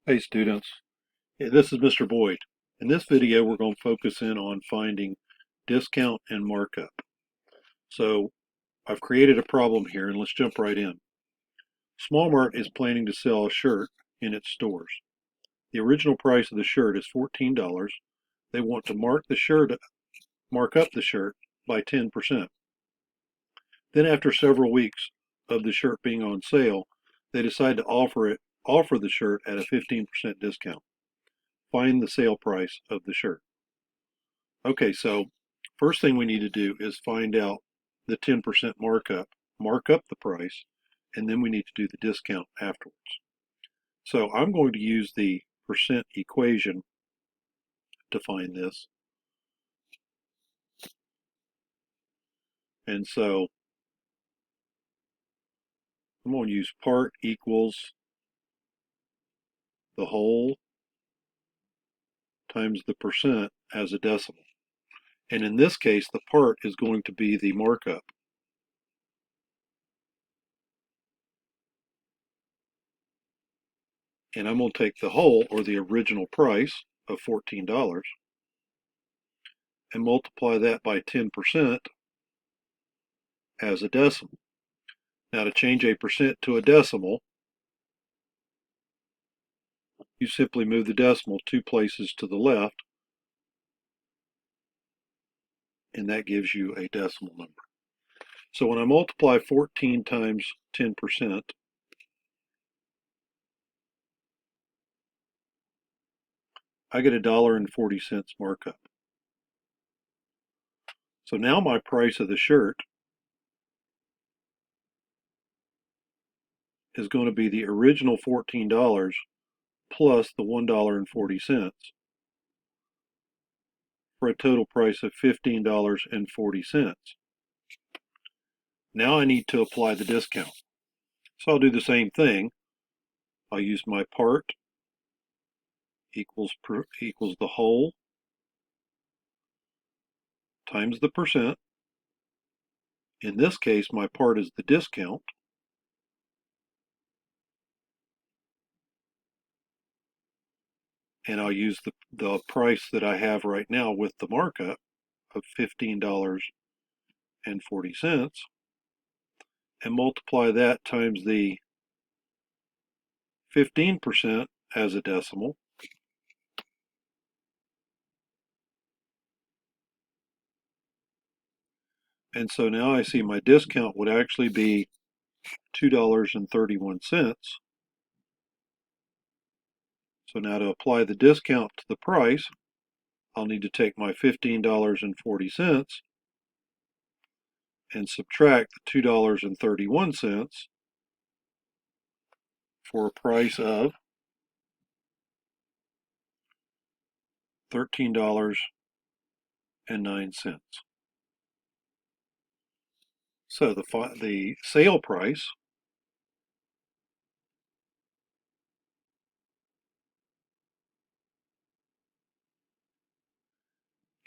Hey students, this is Mr. Boyd. In this video we're going to focus in on finding discount and markup. So I've created a problem here and let's jump right in. Smallmart is planning to sell a shirt in its stores. The original price of the shirt is $14. They want to mark up the shirt by 10%. Then after several weeks of the shirt being on sale, they decide to offer the shirt at a 15% discount. Find the sale price of the shirt. Okay, so first thing we need to do is find out the 10% markup, mark up the price, and then we need to do the discount afterwards. So I'm going to use the percent equation to find this. And so I'm going to use part equals the whole times the percent as a decimal. And in this case, the part is going to be the markup. And I'm going to take the whole, or the original price of $14, and multiply that by 10% as a decimal. Now to change a percent to a decimal, you simply move the decimal 2 places to the left, and that gives you a decimal number. So when I multiply 14 times 10%, I get $1.40 markup. So now my price of the shirt is going to be the original $14 plus the $1.40 for a total price of $15.40. Now I need to apply the discount. So I'll do the same thing. I'll use my part equals the whole times the percent. In this case, my part is the discount. And I'll use the price that I have right now with the markup of $15.40 and multiply that times the 15% as a decimal. And so now I see my discount would actually be $2.31. So now to apply the discount to the price, I'll need to take my $15.40 and subtract the $2.31 for a price of $13.09. So the sale price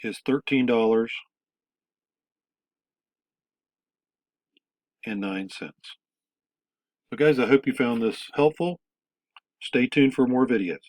is $13.09. So guys, I hope you found this helpful. Stay tuned for more videos.